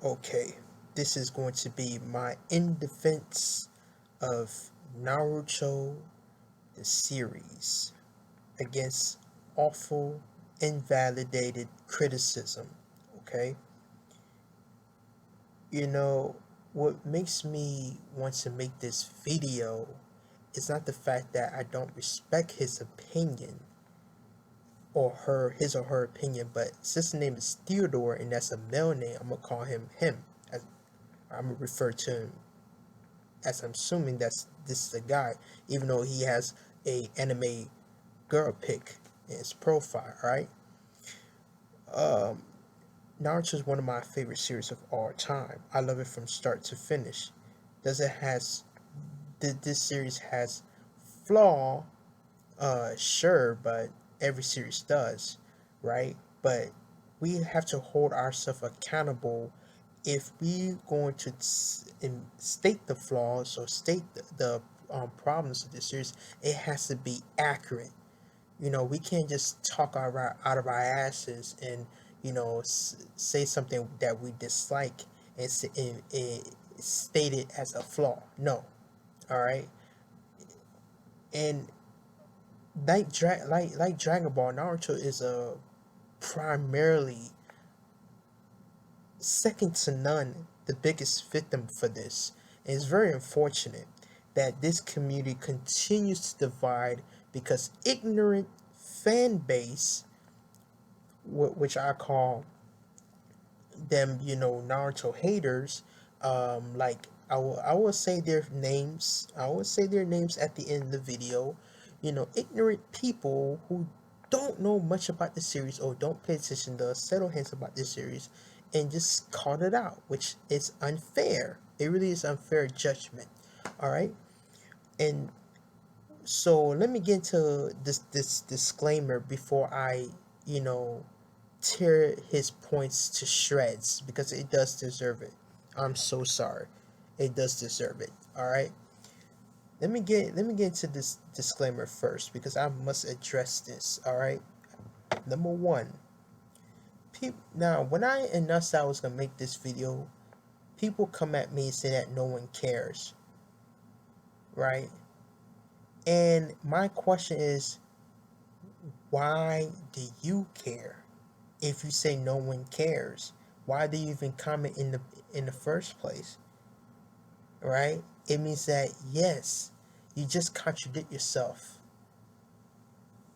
Okay, this is going to be my in defense of Naruto, the series, against awful, invalidated criticism. Okay, you know, what makes me want to make this video is not the fact that I don't respect his opinion or his or her opinion, but since the name is Theodor and that's a male name, I'm gonna call him him. I'm gonna refer to him as I'm assuming this is a guy, even though he has a anime girl pic in his profile, right? Um, Naruto is one of my favorite series of all time. I love it from start to finish. Does it has this series has flaw? Sure, but every series does, right? But we have to hold ourselves accountable if we going to state the flaws or state the problems of the series. It has to be accurate. We can't just talk out of our asses and say something that we dislike and state it as a flaw. No, all right. And like Dragon Ball, Naruto is a primarily second to none the biggest victim for this. And it's very unfortunate that this community continues to divide because ignorant fan base, which I call them, Naruto haters, like I will say their names. I will say their names at the end of the video. Ignorant people who don't know much about the series or don't pay attention to settle hints about this series and just called it out, which is unfair. It really is unfair judgment. All right, and so let me get into this disclaimer before I, you know, tear his points to shreds because it does deserve it. I'm so sorry. It does deserve it. All right. Let me get into this disclaimer first because I must address this. All right. Number one, now when I announced that I was gonna make this video, people come at me and say that no one cares, right? And my question is, why do you care? If you say no one cares, why do you even comment in the first place? Right? It means that yes, you just contradict yourself.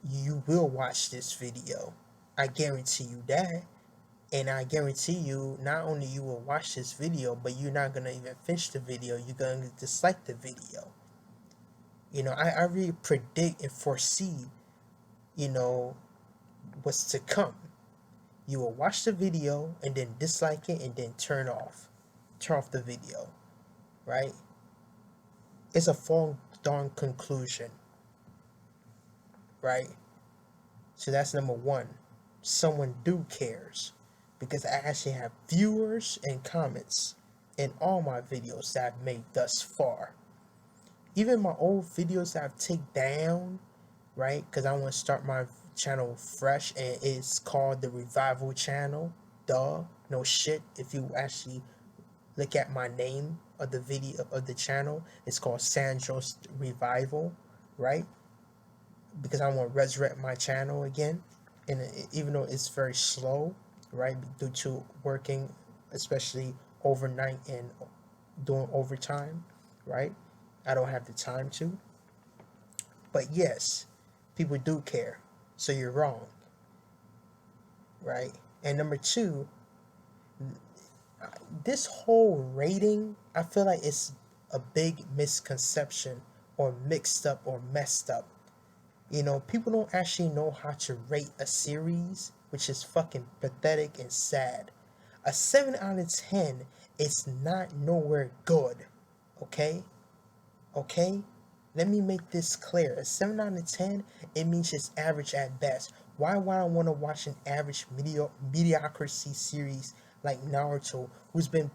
You will watch this video. I guarantee you that. And I guarantee you, not only you will watch this video, but you're not gonna even finish the video. You're gonna dislike the video. I really predict and foresee, you know, what's to come. You will watch the video and then dislike it and then turn off the video, right? It's a foregone conclusion, right? So that's number one. Someone do cares because I actually have viewers and comments in all my videos that I've made thus far. Even my old videos that I've taken down, right? Because I want to start my channel fresh and it's called the Revival Channel. Duh, no shit. If you actually look at my name of the video of the channel, it's called Sandro's Revival, right? Because I want to resurrect my channel again. And even though it's very slow, right, due to working, especially overnight and doing overtime, right, I don't have the time to. But yes, people do care. So you're wrong, right? And number two, this whole rating, I feel like it's a big misconception or mixed up or messed up. People don't actually know how to rate a series, which is fucking pathetic and sad. A 7 out of 10 is not nowhere good. Okay? Okay? Let me make this clear. A 7 out of 10, it means it's average at best. Why would I want to watch an average mediocrity series like Naruto, who's been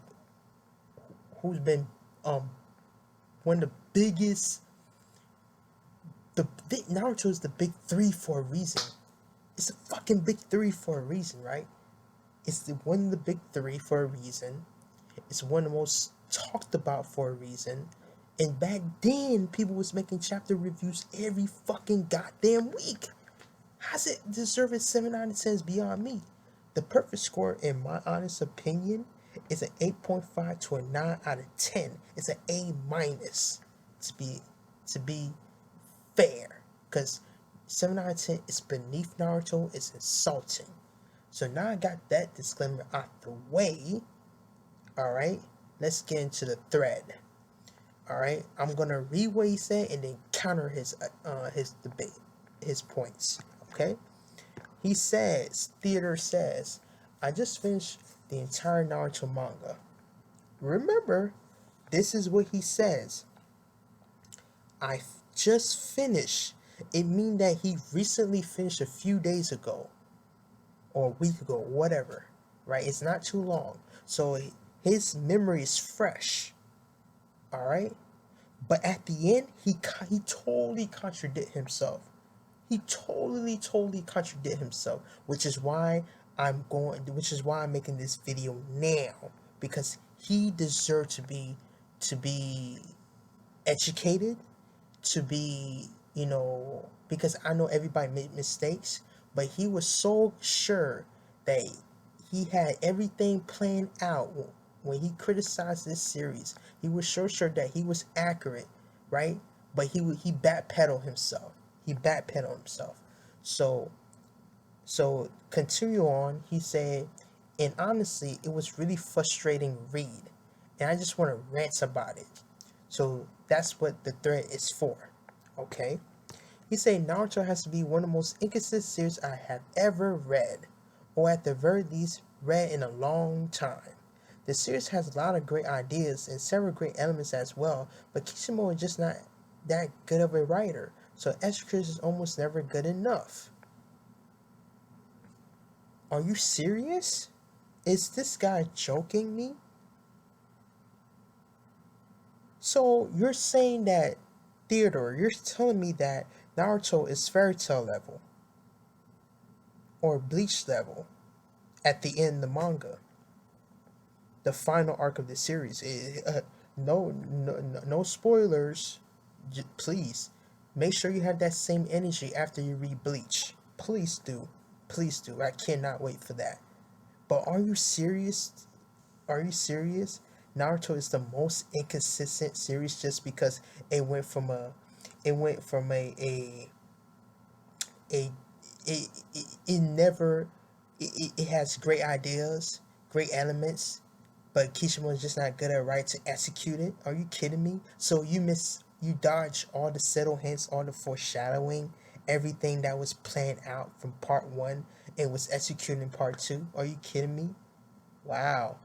um one of the biggest Naruto is the big three for a reason. It's the fucking big three for a reason, right? It's one of the big three for a reason. It's one of the most talked about for a reason. And back then, people was making chapter reviews every fucking goddamn week. How's it deserve a 7 out of 10 is beyond me. The perfect score, in my honest opinion, is an 8.5 to a 9 out of 10. It's an A minus to be fair. Because 7 out of 10 is beneath Naruto, it's insulting. So now I got that disclaimer out the way. Alright, let's get into the thread. Alright, I'm gonna read what he said and then counter his debate, his points. Okay? He says, Theodor says, I just finished the entire Naruto manga. Remember, this is what he says. I just finished. It means that he recently finished a few days ago. Or a week ago, whatever. Right? It's not too long. So his memory is fresh. Alright? But at the end, he totally contradicted himself. He totally contradicted himself, which is why I'm making this video now, because he deserved to be educated, to be, because I know everybody made mistakes, but he was so sure that he had everything planned out when he criticized this series. He was so sure that he was accurate, right? But he backpedaled himself. So continue on. He said, and honestly, it was really frustrating read, and I just want to rant about it. So that's what the thread is for. Okay. He said Naruto has to be one of the most inconsistent series I have ever read, or at the very least read in a long time. The series has a lot of great ideas and several great elements as well, but Kishimoto is just not that good of a writer, so execution is almost never good enough. Are you serious? Is this guy joking me? So you're saying that, Theodor, you're telling me that Naruto is fairy tale level or Bleach level at the end of the manga, the final arc of the series. No spoilers, please. Make sure you have that same energy after you read Bleach. Please do. I cannot wait for that. But are you serious? Naruto is the most inconsistent series just because it went from a it went from a it never it has great ideas, great elements, but Kishimoto is just not good at right to execute it. Are you kidding me? So you dodge all the subtle hints, all the foreshadowing, everything that was planned out from part one and was executed in part two. Are you kidding me? Wow.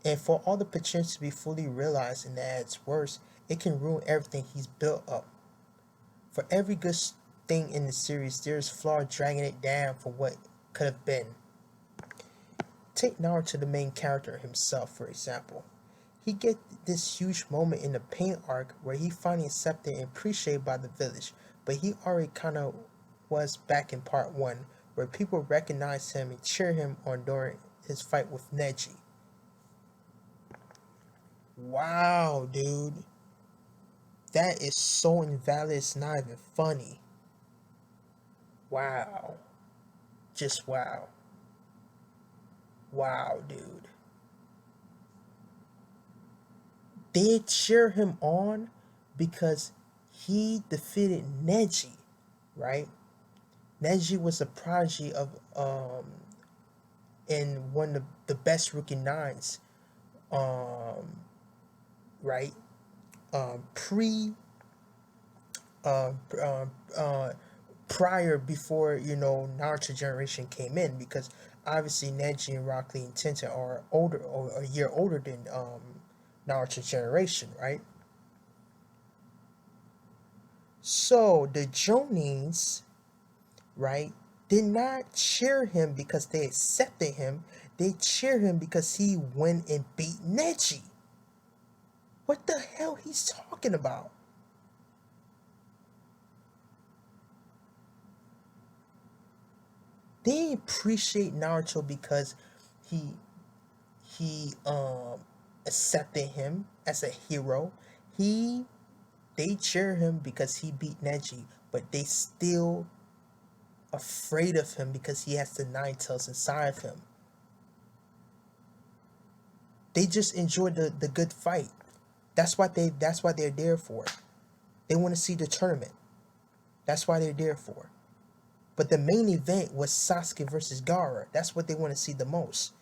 And for all the potential to be fully realized and at its worst, it can ruin everything he's built up. For every good thing in the series, there's flaw dragging it down for what could have been. Take Naruto, the main character himself, for example. He gets this huge moment in the pain arc where he finally accepted and appreciated by the village, but he already kind of was back in part one, where people recognized him and cheered him on during his fight with Neji. Wow, dude. That is so invalid, it's not even funny. Wow. Just wow. Wow, dude. They cheer him on because he defeated Neji, right? Neji was a prodigy of and one of the best rookie nines, um, right? Pre uh, uh, uh, prior before Naruto generation came in, because obviously Neji and Rock Lee and Tenta are older or a year older than Naruto generation, right? So the Jonins, right, did not cheer him because they accepted him. They cheer him because he went and beat Neji. What the hell he's talking about? They appreciate Naruto because he he um accepted him as a hero. He they cheer him because he beat Neji, but they still afraid of him because he has the nine tails inside of him. They just enjoy the good fight. That's why they're there for. They want to see the tournament. That's why they're there for. But the main event was Sasuke versus Gaara. That's what they want to see the most.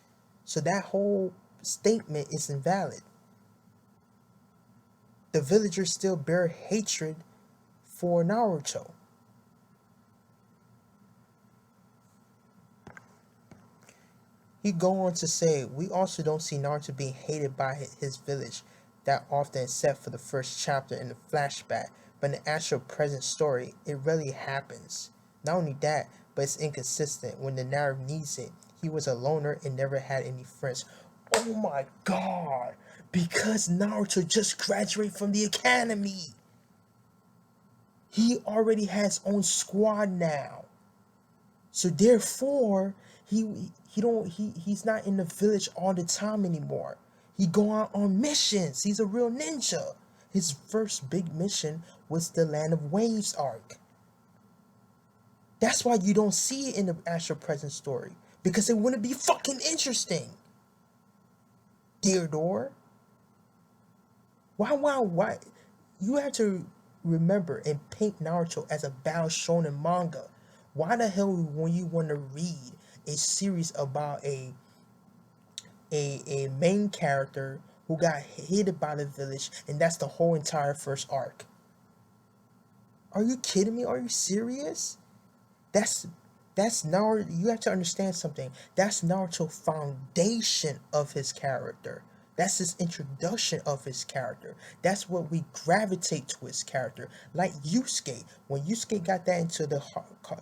So that whole statement is invalid. The villagers still bear hatred for Naruto. He go on to say, we also don't see Naruto being hated by his village that often except for the first chapter in the flashback, but in the actual present story, it rarely happens. Not only that, but it's inconsistent when the narrative needs it. He was a loner and never had any friends. Oh my god! Because Naruto just graduated from the academy. He already has his own squad now. So therefore, he's not in the village all the time anymore. He go out on missions. He's a real ninja. His first big mission was the Land of Waves arc. That's why you don't see it in the actual present story. Because it wouldn't be fucking interesting. Theodor. Why? You have to remember and paint Naruto as a battle shonen manga. Why the hell when you want to read a series about a main character who got hated by the village and that's the whole entire first arc? Are you kidding me? Are you serious? That's Naruto. You have to understand something. That's Naruto's foundation of his character. That's his introduction of his character. That's what we gravitate to his character. Like Yusuke, when Yusuke got that into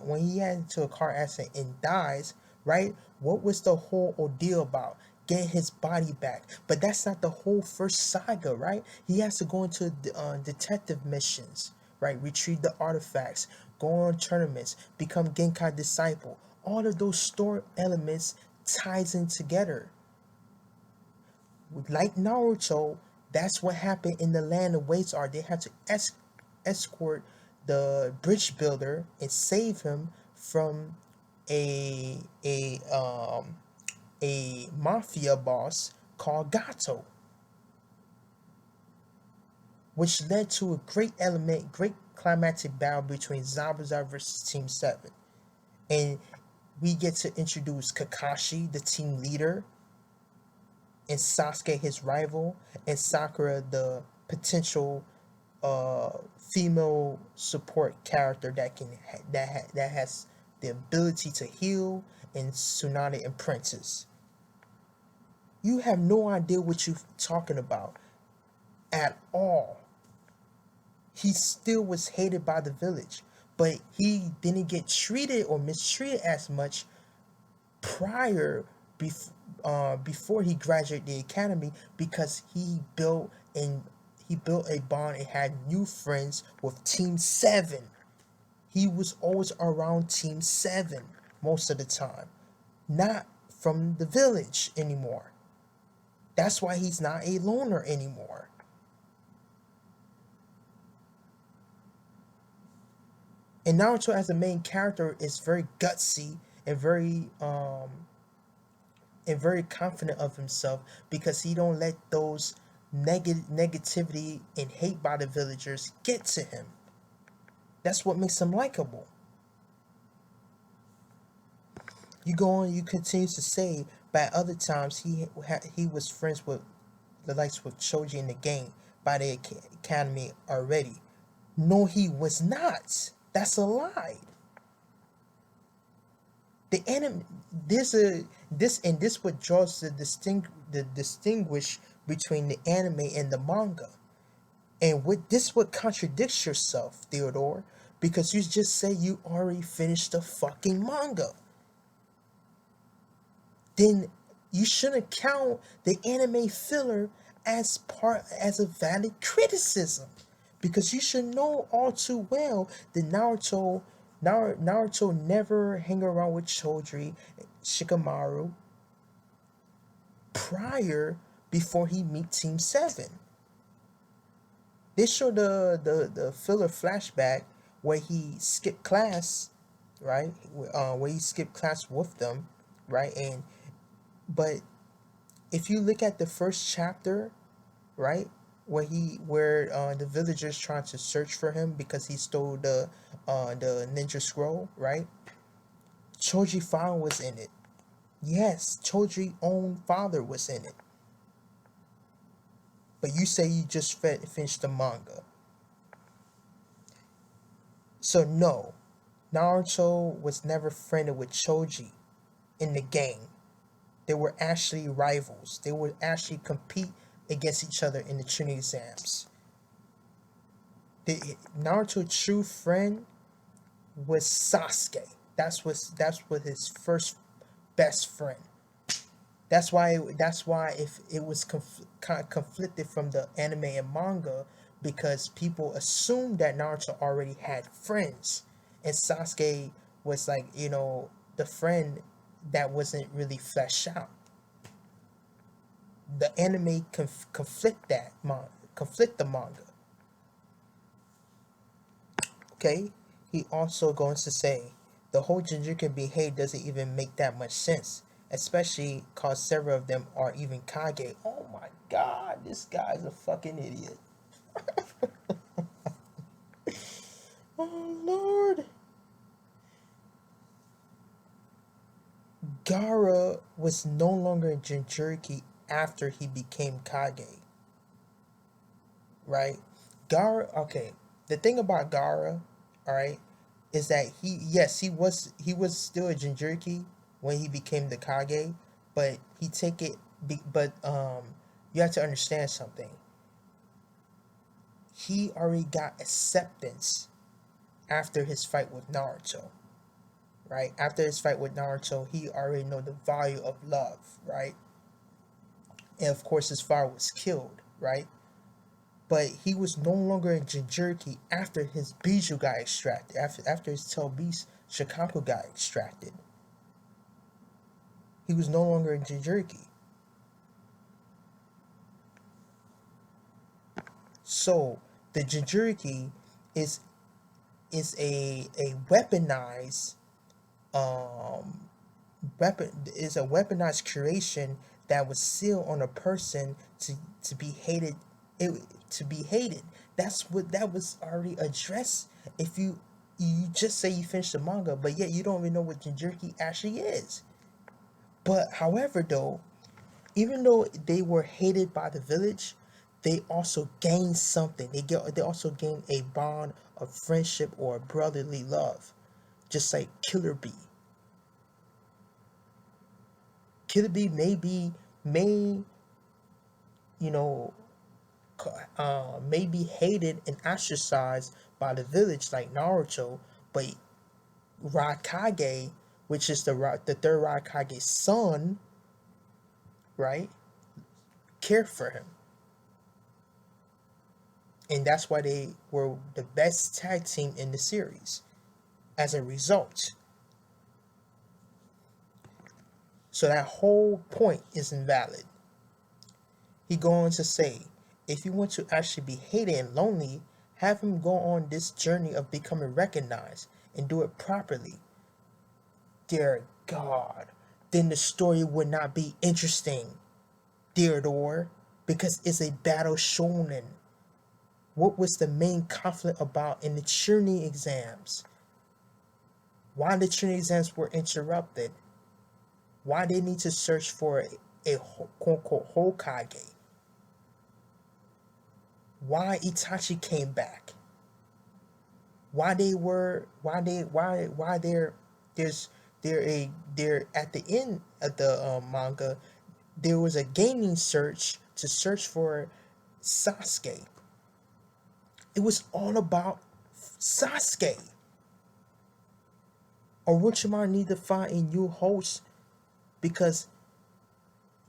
when he had into a car accident and dies, right? What was the whole ordeal about? Getting his body back. But that's not the whole first saga, right? He has to go into detective missions, right? Retrieve the artifacts, go on tournaments, become Genkai disciple. All of those story elements ties in together. Like Naruto, that's what happened in the Land of Waves arc. They had to escort the bridge builder and save him from a a um a mafia boss called Gato, which led to a great climactic battle between Zabuza versus Team 7. And we get to introduce Kakashi, the team leader, and Sasuke, his rival, and Sakura, the potential female support character that has the ability to heal, and Tsunade and Princess. You have no idea what you're talking about at all. He still was hated by the village, but he didn't get treated or mistreated as much prior before he graduated the academy because he built a bond and had new friends with Team 7. He was always around Team 7 most of the time, not from the village anymore. That's why he's not a loner anymore. And Naruto as a main character is very gutsy and very confident of himself because he don't let those negativity and hate by the villagers get to him. That's what makes him likable. You go on, you continue to say, but at other times he was friends with the likes with Choji in the game by the academy already. No, he was not. That's a lie. The anime, this what draws the distinguish between the anime and the manga, and what contradicts yourself, Theodore, because you just say you already finished the fucking manga. Then you shouldn't count the anime filler as a valid criticism, because you should know all too well that Naruto never hang around with Choji, Shikamaru prior before he meet Team 7. They show the filler flashback where he skipped class, right? Where he skipped class with them, right? And but if you look at the first chapter, right, where the villagers trying to search for him because he stole the ninja scroll, right? Choji father was in it. Yes, Choji's own father was in it. But you say you just finished the manga. So no, Naruto was never friended with Choji in the game. They were actually rivals. They would actually compete against each other in the Chunin exams. Naruto's true friend was Sasuke. That's what his first best friend. That's why if it was kind of conflicted from the anime and manga, because people assumed that Naruto already had friends, and Sasuke was like, the friend that wasn't really fleshed out. The anime conflict the manga. Okay, he also goes to say the whole Jinjuku behavior doesn't even make that much sense, especially cause several of them are even Kage. Oh my god, this guy's a fucking idiot. Oh lord. Gara was no longer in Jinchuriki after he became Kage. Right? Gara, okay. The thing about Gara, alright, is that he was still a Jinchuriki when he became the Kage, but you have to understand something. He already got acceptance after his fight with Naruto. Right? After his fight with Naruto, he already know the value of love, right? And of course his father was killed, right? But he was no longer in Jinchuriki after his Biju got extracted, after his Tail Beast Shikaku got extracted. He was no longer in Jinchuriki. So the Jinchuriki is a weaponized is a weaponized creation that was sealed on a person to be hated. To be hated. That was already addressed. If you just say you finished the manga, but yet you don't even know what Jinchuriki actually is. But however, though, even though they were hated by the village, they also gained something. They also gained a bond of friendship or brotherly love, just like Killer Bee. Killer Bee may you know may be hated and ostracized by the village like Naruto, but Raikage, which is the third Raikage's son, right, cared for him, and that's why they were the best tag team in the series. As a result, so that whole point is invalid. He goes on to say, if you want to actually be hated and lonely, have him go on this journey of becoming recognized and do it properly. Dear God, then the story would not be interesting, Theodor, because it's a battle shonen. What was the main conflict about in the Chunin exams? Why the Chunin exams were interrupted? Why they need to search for a quote-unquote Hokage? Why Itachi came back? Why there's they're at the end of the manga, there was a gaming search to search for Sasuke. It was all about Sasuke. Orochimaru need to find a new host because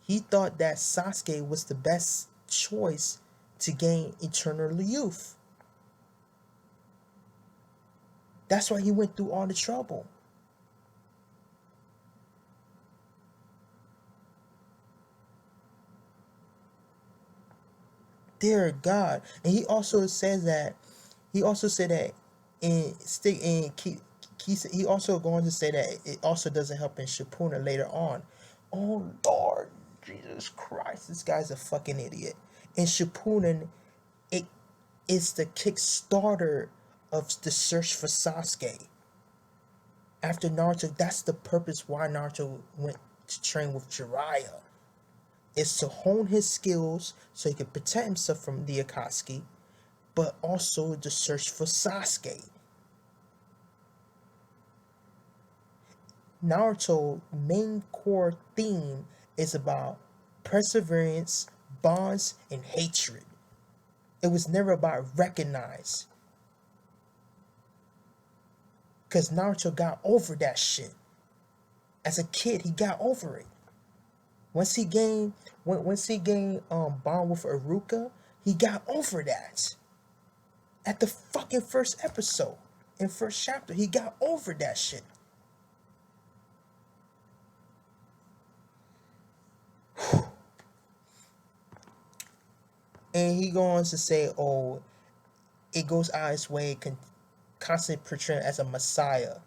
he thought that Sasuke was the best choice to gain eternal youth. That's why he went through all the trouble. Dear God. And he also says that he also said that in stick in he also going to say that it also doesn't help in Shippuden later on. Oh Lord Jesus Christ, this guy's a fucking idiot. In Shippuden, it is the Kickstarter of the search for Sasuke. After Naruto, that's the purpose why Naruto went to train with Jiraiya. Is to hone his skills so he could protect himself from the Akatsuki, but also the search for Sasuke. Naruto's main core theme is about perseverance, bonds, and hatred. It was never about recognize. Because Naruto got over that shit. As a kid, he got over it. Once he gained bond with Iruka, he got over that. At the fucking first episode, in first chapter, he got over that shit. And he goes to say, oh, it goes out its way, constantly portrayed as a messiah.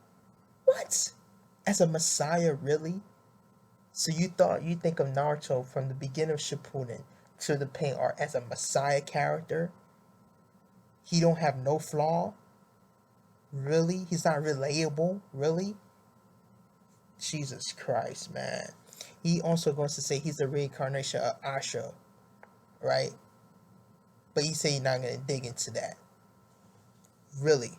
What? As a messiah, really? So you think of Naruto from the beginning of Shippuden to the pain arc as a messiah character? He don't have no flaw? Really? He's not relatable? Really? Jesus Christ, man. He also goes to say he's the reincarnation of Asha, right? But he said he's not going to dig into that. Really.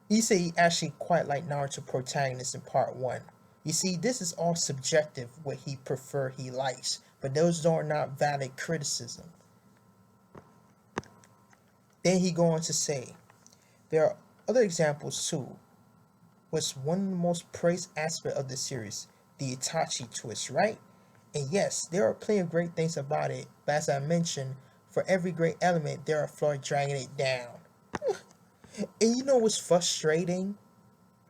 He said he actually quite like Naruto protagonist in part 1. You see, this is all subjective, what he prefer, he likes. But those are not valid criticism. Then he go on to say, there are other examples too. What's one of the most praised aspect of the series? The Itachi twist, right? And yes, there are plenty of great things about it, but as I mentioned, for every great element, there are flaws dragging it down. And you know what's frustrating,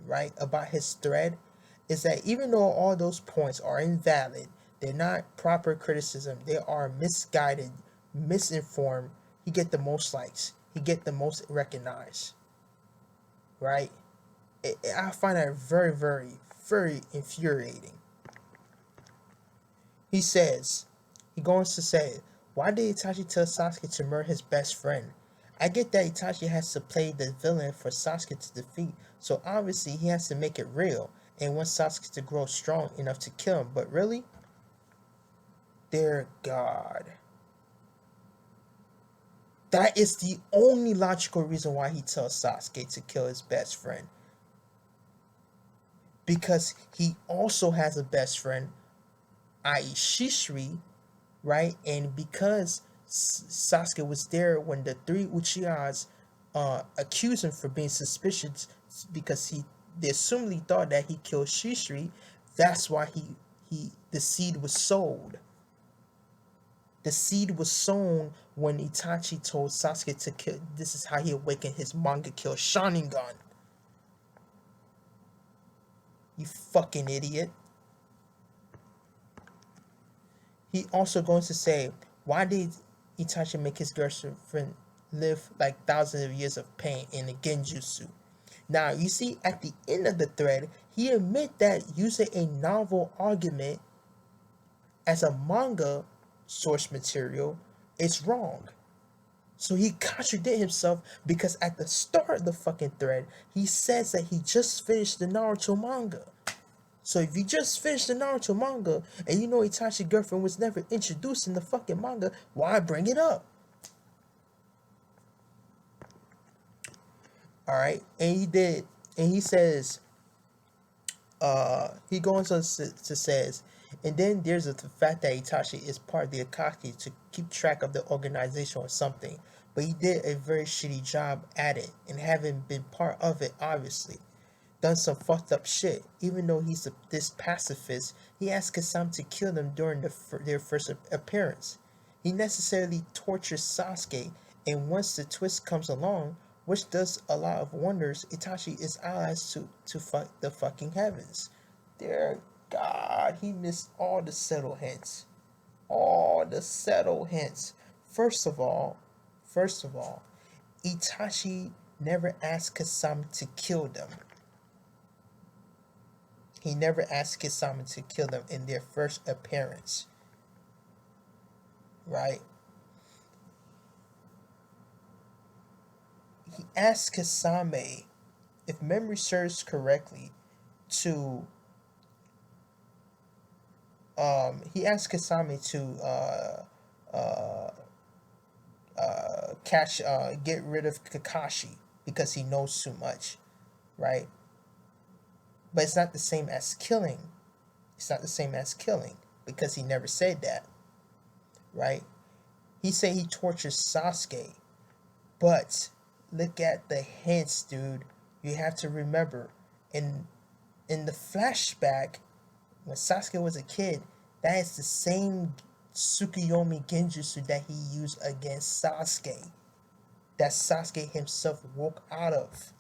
right, about his thread? Is that even though all those points are invalid, they're not proper criticism, they are misguided, misinformed, he get the most likes, he get the most recognized, right? I find that very, very, very infuriating. He says, he goes to say, why did Itachi tell Sasuke to murder his best friend? I get that Itachi has to play the villain for Sasuke to defeat, so obviously he has to make it real and wants Sasuke to grow strong enough to kill him, but really? Dear God. That is the only logical reason why he tells Sasuke to kill his best friend. Because he also has a best friend, i.e. Shishri, right? And because Sasuke was there when the three Uchihas accused him for being suspicious because they assumedly thought that he killed Shishri, that's why the seed was sowed. The seed was sown when Itachi told Sasuke to kill. This is how he awakened his manga kill Sharingan. You fucking idiot. He also going to say, why did Itachi make his girlfriend live like thousands of years of pain in the genjutsu? Now, you see, at the end of the thread, he admit that using a novel argument as a manga source material is wrong. So he contradicted himself because at the start of the fucking thread, he says that he just finished the Naruto manga. So if you just finished the Naruto manga and you know Itachi's girlfriend was never introduced in the fucking manga, why bring it up? Alright, and he did, and he says, he goes on to says, and then there's the fact that Itachi is part of the Akatsuki to keep track of the organization or something, but he did a very shitty job at it, and having been part of it, obviously done some fucked up shit. Even though he's this pacifist, he asked Kasam to kill them during their first appearance. He necessarily tortures Sasuke, and once the twist comes along, which does a lot of wonders, Itachi is allies to fuck the fucking heavens. Dear God, he missed all the subtle hints. all the subtle hints. First of all, first of all, Itachi never asked Kasami to kill them. He never asked Kasami to kill them in their first appearance, right? He asked Kasame, if memory serves correctly, to he asked Kasame to uh, get rid of Kakashi because he knows too much, right? But it's not the same as killing. It's not the same as killing because he never said that, right? He said he tortures Sasuke, but look at the hints, dude. You have to remember in the flashback when Sasuke was a kid, that is the same Tsukuyomi Genjutsu that he used against Sasuke. That Sasuke himself woke out of,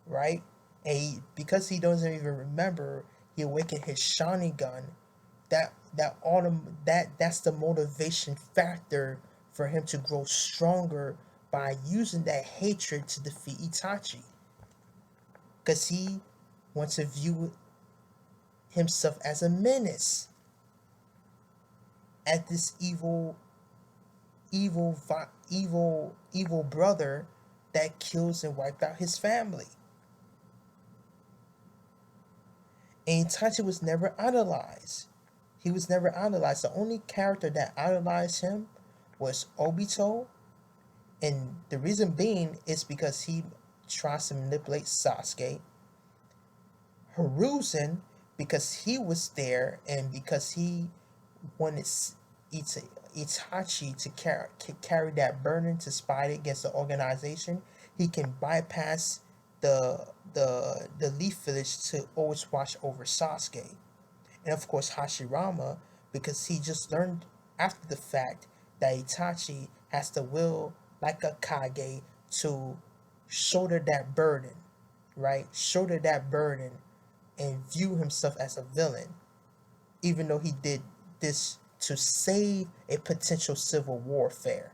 right? And because he doesn't even remember, he awakened his Sharingan. That's the motivation factor for him to grow stronger by using that hatred to defeat Itachi. Because he wants to view himself as a menace, at this evil brother that kills and wiped out his family. And Itachi was never idolized. He was never idolized. The only character that idolized him was Obito, and the reason being is because he tries to manipulate Sasuke. Hiruzen, because he was there and because he wanted Itachi to carry that burden to fight against the organization. He can bypass the Leaf Village to always watch over Sasuke. And of course Hashirama, because he just learned after the fact that Itachi has the will like a Kage to shoulder that burden, right? Shoulder that burden and view himself as a villain, even though he did this to save a potential civil warfare.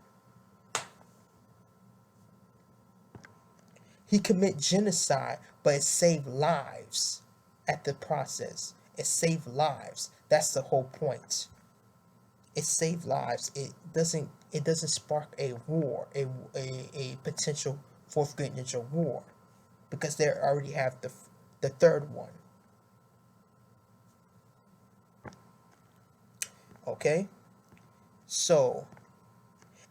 He commit genocide, but it saved lives at the process. It saved lives. That's the whole point. It saved lives. It doesn't spark a war, a potential fourth great ninja war, because they already have the third one. Okay? So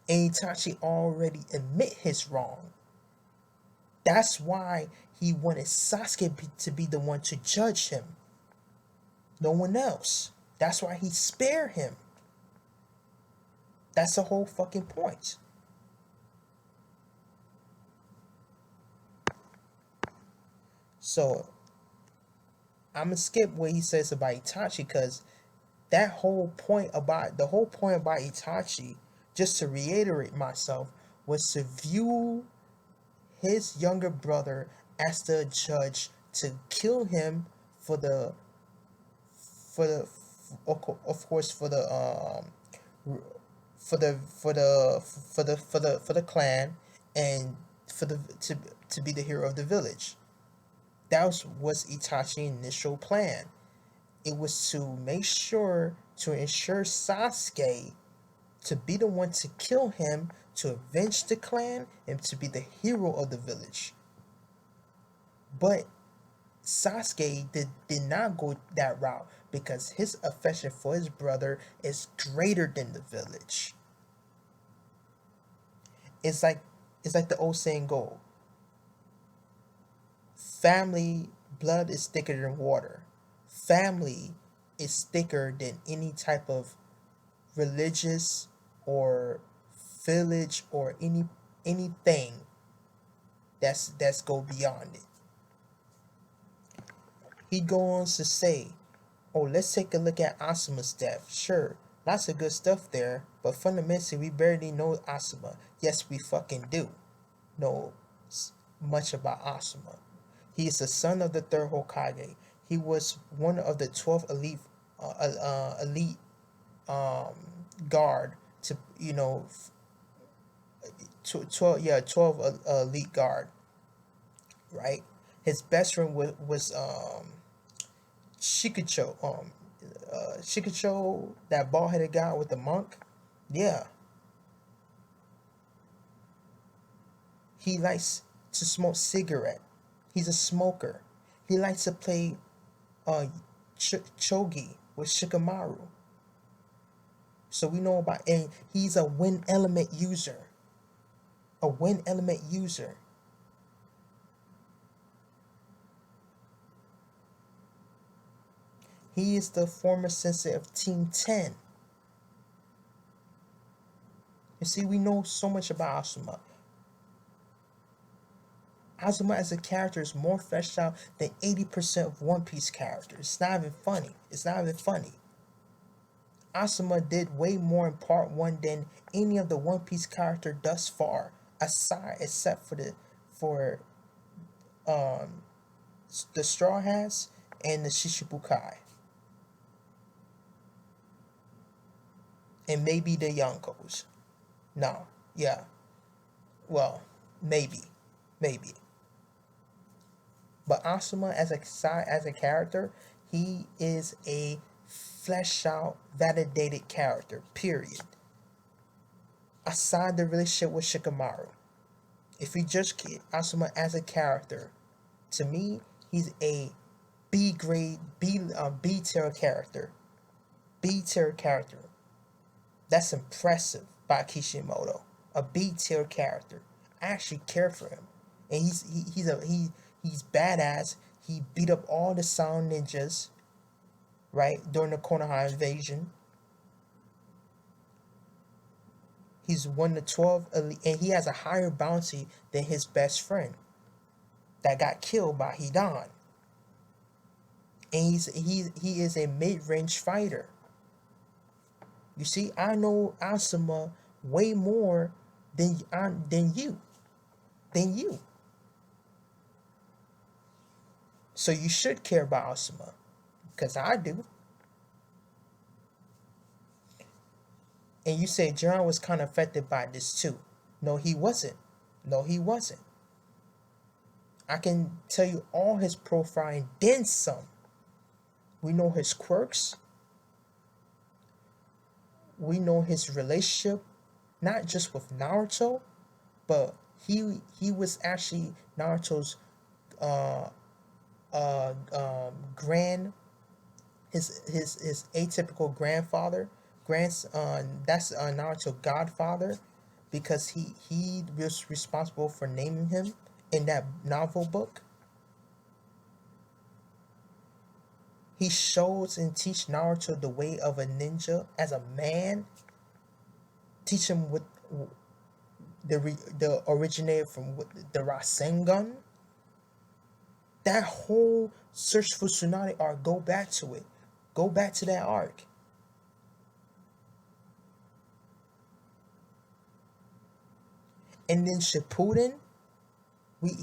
Itachi already admit his wrong. That's why he wanted Sasuke to be the one to judge him. No one else. That's why he spared him. That's the whole fucking point. So I'm gonna skip what he says about Itachi because the whole point about Itachi, just to reiterate myself, was to view his younger brother as the judge to kill him for the for the of course for the clan, and to be the hero of the village. That was Itachi's initial plan. It was to make sure to ensure Sasuke to be the one to kill him, to avenge the clan, and to be the hero of the village. But Sasuke did not go that route because his affection for his brother is greater than the village. It's like the old saying go, family blood is thicker than water. Family is thicker than any type of religious or village or anything that's go beyond it. He goes on to say, oh, let's take a look at Asuma's death. Sure, lots of good stuff there, but fundamentally we barely know Asuma. Yes, we fucking do know much about Asuma. He is the son of the third Hokage. He was one of the 12 elite guard to 12 elite guard, right? His best friend was Shikacho, Shikacho, that bald headed guy with the monk. Yeah, he likes to smoke cigarette. He's a smoker. He likes to play uh chogi with Shikamaru. So we know about, and he's a wind element user. A wind element user. He is the former sensei of Team 10. You see, we know so much about Asuma. Asuma as a character is more fleshed out than 80% of One Piece characters. It's not even funny. It's not even funny. Asuma did way more in part 1 than any of the One Piece character thus far, aside except for um the Straw Hats and the Shishibukai. And maybe the Yonkos. No. Yeah. Well, maybe. Maybe. But Asuma as a character, he is a fleshed out, validated character. Period. Aside the relationship with Shikamaru, if we just keep Asuma as a character, to me, he's a B grade, B tier character. B tier character. That's impressive by Kishimoto. A B tier character. I actually care for him, and he's badass. He beat up all the Sound Ninjas, right, during the Konoha invasion. He's won the 12 elite, and he has a higher bounty than his best friend that got killed by Hidan. And he is a mid-range fighter. You see, I know Asuma way more than you. Than you. So you should care about Asuma. Because I do. And you say John was kind of affected by this too. No, he wasn't. No, he wasn't. I can tell you all his profile and then some. We know his quirks. We know his relationship, not just with Naruto, but he was actually Naruto's uh grand his atypical grandfather, grandson. That's Naruto godfather, because he was responsible for naming him in that novel book. He shows and teach Naruto the way of a ninja as a man. Teach him with the originator from the Rasengan. That whole search for Tsunade arc, go back to it. Go back to that arc. And then Shippuden,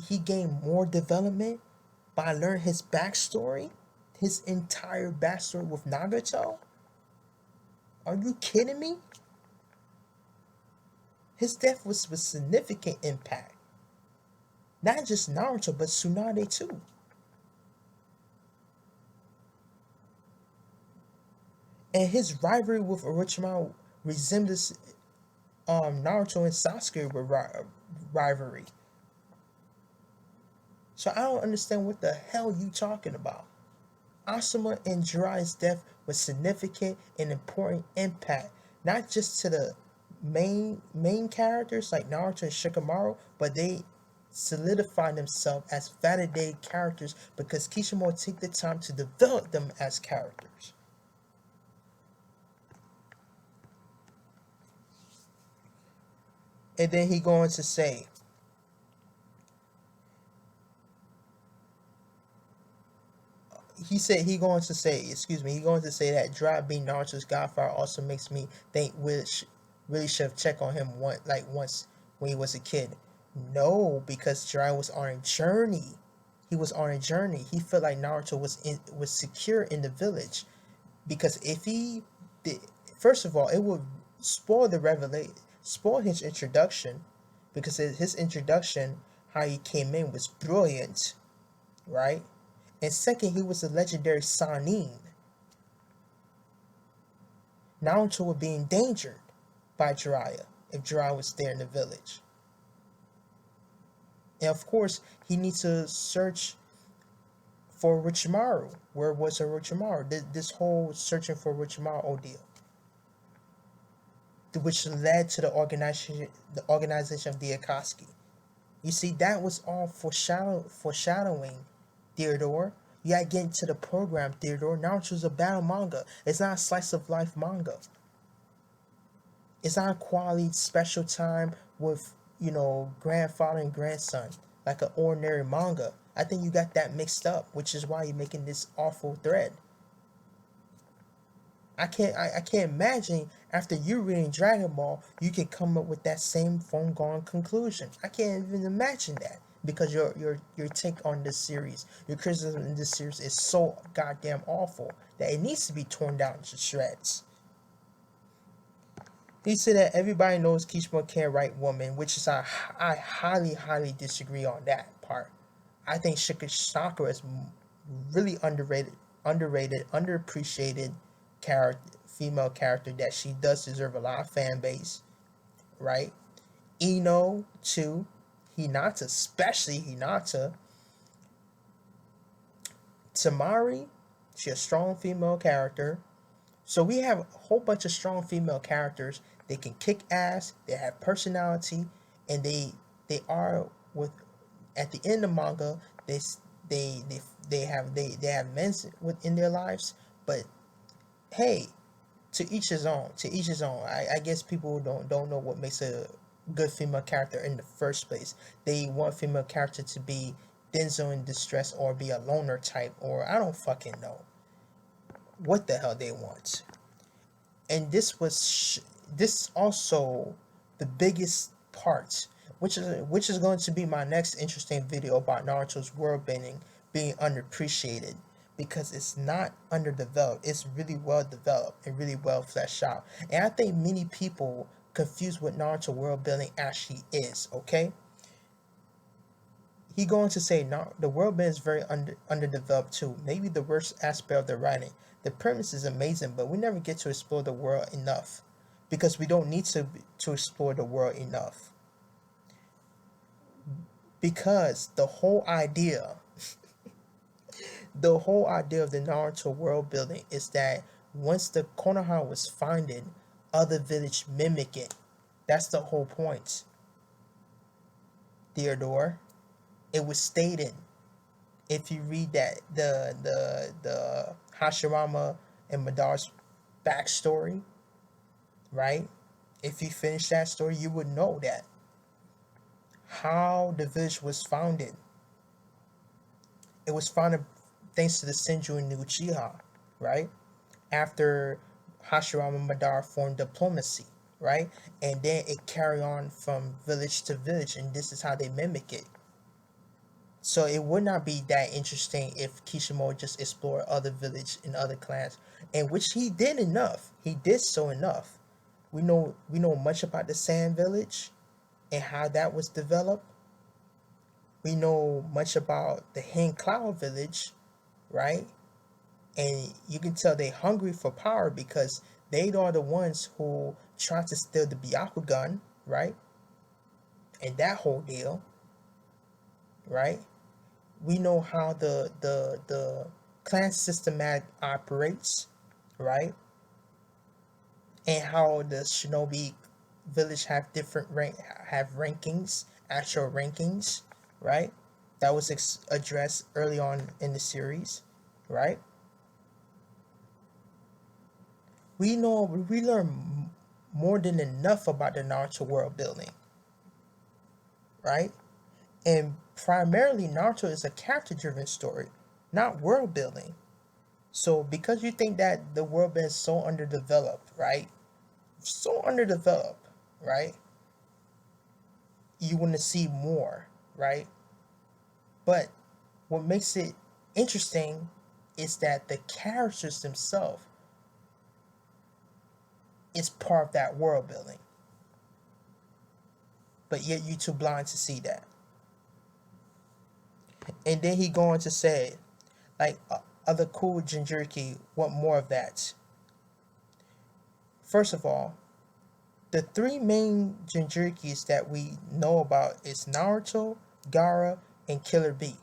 he gained more development by learning his backstory, his entire backstory with Nagato. Are you kidding me? His death was with significant impact. Not just Naruto, but Tsunade too. And his rivalry with Orochimaru resembles Naruto and Sasuke rivalry. So I don't understand what the hell you talking about. Asuma and Jiraiya's death was significant and important impact, not just to the main characters like Naruto and Shikamaru, but they solidify themselves as validated characters because Kishimoto took the time to develop them as characters. And then he going to say, he going to say that Jiraiya being Naruto's godfather also makes me think really should have checked on him once when he was a kid. No, because Jiraiya was on a journey. He was on a journey. He felt like Naruto was secure in the village, because if he did, first of all, spoil the revelation, spoil his introduction, because his introduction, how he came in, was brilliant, right? And second, he was a legendary Sanin. Naruto would be endangered by Jiraiya if Jiraiya was there in the village. And of course, he needs to search for Orochimaru. Where was Orochimaru? This whole searching for Orochimaru ordeal, which led to the organization of the Akatsuki. You see, that was all foreshadowing, Theodor. You gotta get into the program, Theodor. Naruto's a battle manga. It's not a slice of life manga. It's not a quality special time with, grandfather and grandson, like an ordinary manga. I think you got that mixed up, which is why you're making this awful thread. I can't imagine after you reading Dragon Ball, you can come up with that same foregone conclusion. I can't even imagine that, because your take on this series, your criticism in this series is so goddamn awful that it needs to be torn down to shreds. He said that everybody knows Kishimoto can't write woman, which is I highly, highly disagree on that part. I think Sakura is really underappreciated female character, that she does deserve a lot of fan base, right? Ino too, Hinata, especially Hinata. Tamari, she's a strong female character. So we have a whole bunch of strong female characters. They can kick ass. They have personality, and they are with at the end of manga. They have men within their lives, but hey, to each his own. To each his own. I guess people don't know what makes a good female character in the first place. They want female character to be Denzel in distress, or be a loner type, or I don't fucking know what the hell they want. And this also the biggest part, which is going to be my next interesting video about Naruto's world building being underappreciated, because it's not underdeveloped. It's really well developed and really well fleshed out. And I think many people confuse what Naruto world building actually is. Okay, he going to say, no, the world building is very underdeveloped too. Maybe the worst aspect of the writing. The premise is amazing, but we never get to explore the world enough, because we don't need to explore the world enough. Because the whole idea of the Naruto world building is that once the Konoha was founded, other village mimic it. That's the whole point, Theodore. It was stated, if you read that the Hashirama and Madar's backstory, right? If you finish that story, you would know that how the village was founded. It was founded thanks to the Senju and Uchiha, right? After Hashirama and Madara formed diplomacy, right? And then it carried on from village to village, and this is how they mimic it. So it would not be that interesting if Kishimoto just explored other village and other clans, and which he did enough. He did so enough. We know much about the Sand Village and how that was developed. We know much about the Hen Cloud Village, right? And you can tell they're hungry for power, because they are the ones who tried to steal the Byakugan, right? And that whole deal, right? We know how the clan system operates, right? And how the shinobi village have have rankings, actual rankings, right? That was addressed early on in the series, right? We learn more than enough about the Naruto world building, right? And primarily, Naruto is a character-driven story, not world building. So because you think that the world building is so underdeveloped, right? So underdeveloped, right? You want to see more, right? But what makes it interesting is that the characters themselves is part of that world building. But yet you too blind to see that. And then he go on to say, like, other cool Jinchuriki want more of that. First of all, the three main Jinchurikis that we know about is Naruto, Gaara, and Killer Bee.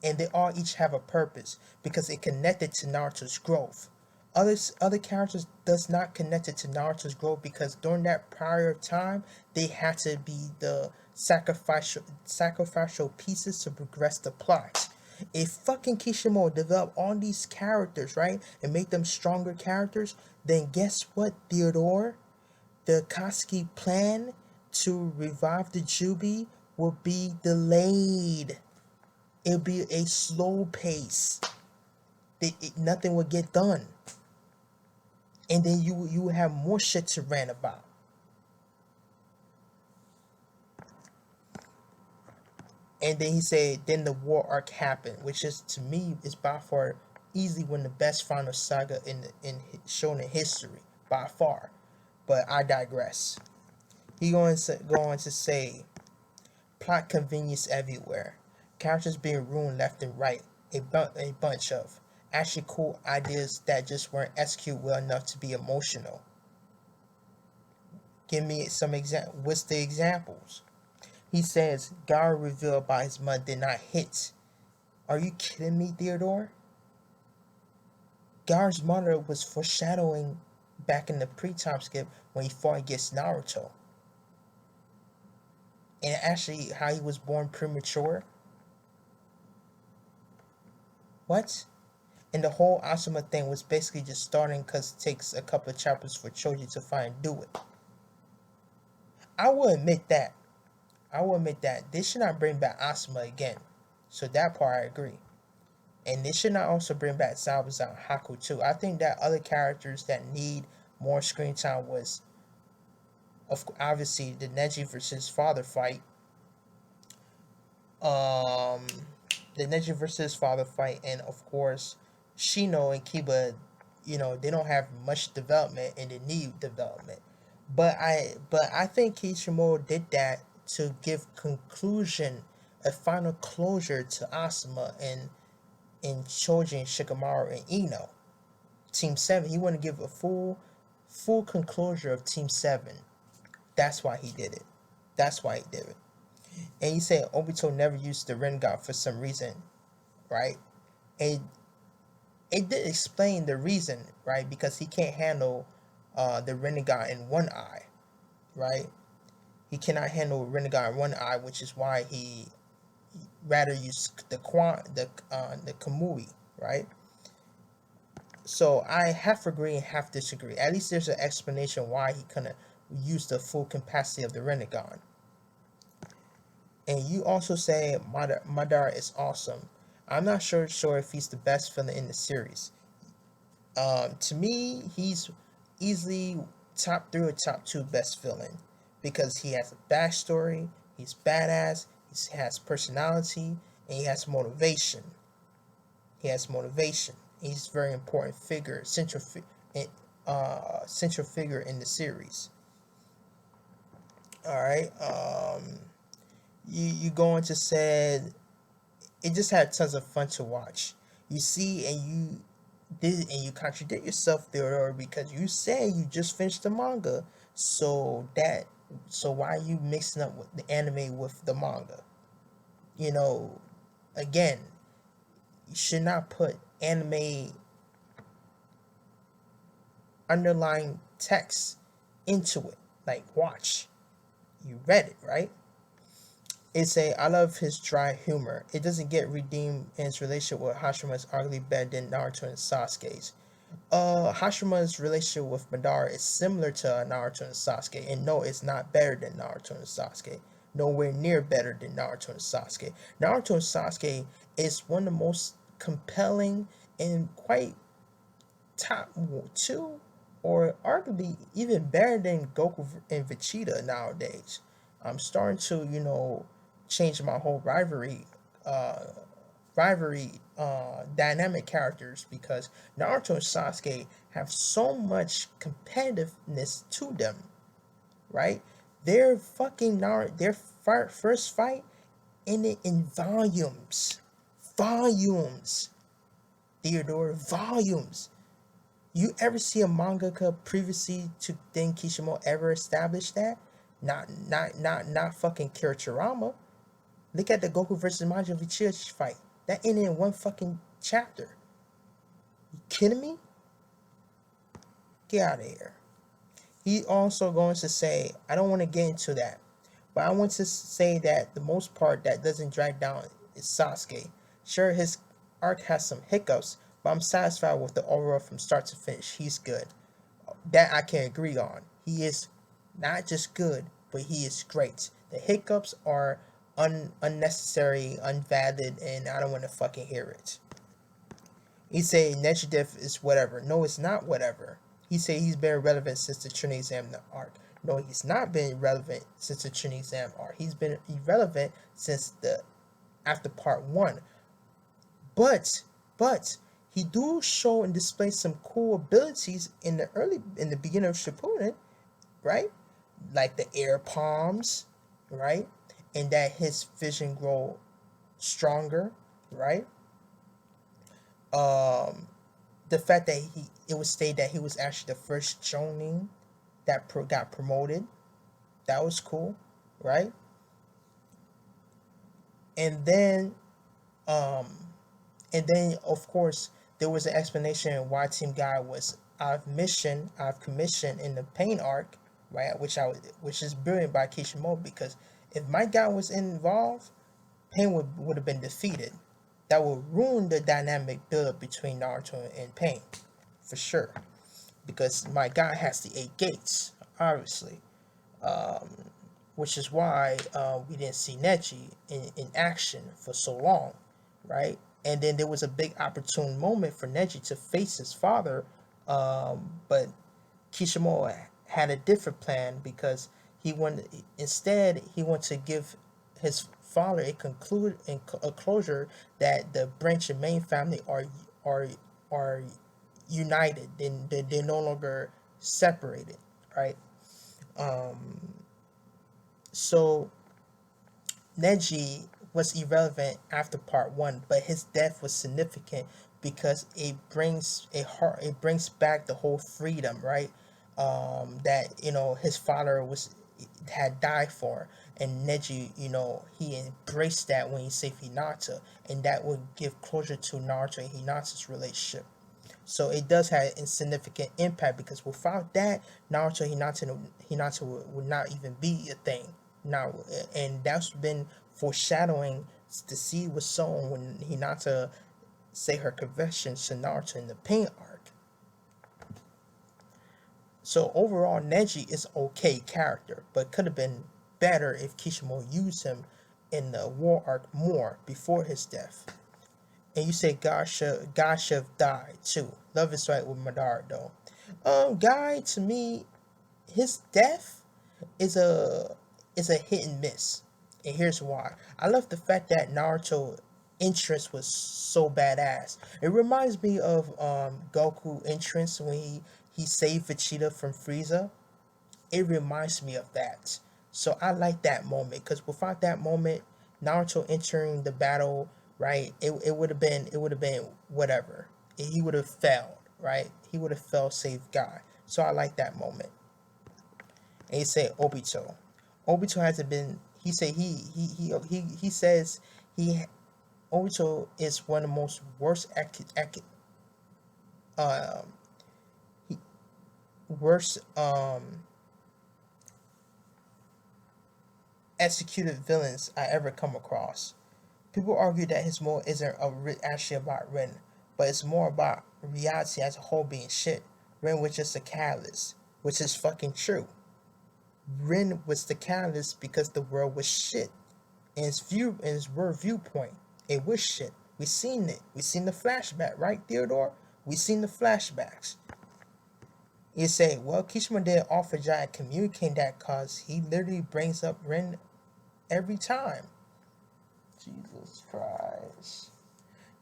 And they all each have a purpose because it connected to Naruto's growth. Other characters does not connect it to Naruto's growth because during that prior time they had to be the sacrificial pieces to progress the plot. If fucking Kishimoto developed all these characters, right, and make them stronger characters, then guess what, Theodore? The Akatsuki plan to revive the Jubi will be delayed. It'll be a slow pace. Nothing will get done. And then you will have more shit to rant about. And then he said, then the war arc happened, which is, to me, is by far easily one of the best final saga in shown in history, by far. But I digress. He going to go on to say, plot convenience everywhere, characters being ruined left and right, a bunch of actually cool ideas that just weren't executed well enough to be emotional. Give me some what's the examples? He says Gaara revealed by his mother did not hit. Are you kidding me, Theodore? Gaara's mother was foreshadowing back in the pre-time skip when he fought against Naruto. And actually how he was born premature. What? And the whole Asuma thing was basically just starting because it takes a couple of chapters for Choji to finally do it. I will admit that. They should not bring back Asuma again. So that part I agree. And they should not also bring back Zabuza and Haku too. I think that other characters that need more screen time was, obviously, the Neji versus Father fight. The Neji versus Father fight, and of course, Shino and Kiba. They don't have much development, and they need development. But I think Kishimoto did that to give a final closure to Asuma and Choji and Shikamaru and Ino. Team 7, he wanted to give a full conclosure of Team 7. That's why he did it. And he said Obito never used the Rinnegan for some reason, right? And it did explain the reason, right? Because he can't handle the Rinnegan in one eye, right? He cannot handle Rinnegan in one eye, which is why he rather use the Kamui, right? So I half agree and half disagree. At least there's an explanation why he couldn't use the full capacity of the Rinnegan. And you also say Madara is awesome. I'm not sure if he's the best villain in the series. To me, he's easily top 3 or top 2 best villain because he has a backstory, he's badass, he has personality, and he has motivation. He's a very important figure, central figure in the series. All right. You going to say it just had tons of fun to watch. You see, and you contradict yourself, Theodore, because you say you just finished the manga. So why are you mixing up with the anime with the manga? Again, you should not put anime underlying text into it. Like, watch. You read it, right? I love his dry humor. It doesn't get redeemed in his relationship with Hashirama is arguably better than Naruto and Sasuke's. Hashirama's relationship with Madara is similar to Naruto and Sasuke, and no, it's not better than Naruto and Sasuke. Nowhere near better than Naruto and Sasuke. Naruto and Sasuke is one of the most compelling and quite top 2, or arguably even better than Goku and Vegeta nowadays. I'm starting to, change my whole rivalry rivalry dynamic characters because Naruto and Sasuke have so much competitiveness to them, right? Their fucking first fight ended in volumes, volumes. Theodor, volumes. You ever see a mangaka previously to then Kishimoto ever establish that? Not fucking Kirachirama. Look at the Goku versus Majin Vegeta fight. That ended in one fucking chapter. You kidding me? Get out of here. He also going to say, I don't want to get into that, but I want to say that the most part that doesn't drag down is Sasuke. Sure, his arc has some hiccups, but I'm satisfied with the overall from start to finish. He's good. That I can agree on. He is not just good, but he is great. The hiccups are unnecessary, unvalid, and I don't want to fucking hear it. He say Nejidev is whatever. No, it's not whatever. He say he's been relevant since the Trinity Exam arc. No, he's not been relevant since the Trinity Exam arc. He's been irrelevant since the after part 1. But he do show and display some cool abilities in the beginning of Shippuden, right? Like the air palms, right? And that his vision grow stronger, right? The fact that it was stated that he was actually the first Jonin that got promoted, that was cool, right? And then um and then of course there was an explanation why Team Guy was out of commission in the Pain arc, right? Which is brilliant by Kishimoto because if my guy was involved, Pain would have been defeated. That would ruin the dynamic build up between Naruto and Pain, for sure. Because my guy has the 8 gates, obviously. Um, which is why we didn't see Neji in action for so long, right? And then there was a big opportune moment for Neji to face his father, but Kishimoto had a different plan because he wanted to give his father a closure that the branch and main family are are united. They're no longer separated, right? Um, so Neji was irrelevant after part 1, but his death was significant because it brings back the whole freedom, right? That his father was had died for, and Neji, he embraced that when he saved Hinata, and that would give closure to Naruto and Hinata's relationship. So it does have a significant impact because without that, Naruto Hinata would not even be a thing now, and that's been foreshadowing. The seed was sown when Hinata say her confession to Naruto in the Pain arc. So overall, Neji is okay character, but could have been better if Kishimoto used him in the war arc more before his death. And you say God should have died too. Love is right with Madara though. Guy to me, his death is a hit and miss, and here's why. I love the fact that Naruto entrance was so badass. It reminds me of Goku entrance when he saved Vegeta from Frieza. It reminds me of that. So I like that moment because without that moment, Naruto entering the battle, right? It would have been whatever. He would have failed, right? He would have failed save Guy. So I like that moment. And he said Obito. Obito hasn't been. He said he says he Obito is one of the most worst um worst executed villains I ever come across. People argue that his mode isn't actually about Ren, but it's more about reality as a whole being shit. Ren was just a catalyst, which is fucking true. Ren was the catalyst because the world was shit. In his world viewpoint, it was shit. We seen it. We seen the flashback, right, Theodor? We seen the flashbacks. You say, well, Kishimoto didn't offer Giant communicate that cause he literally brings up Ren every time. Jesus Christ.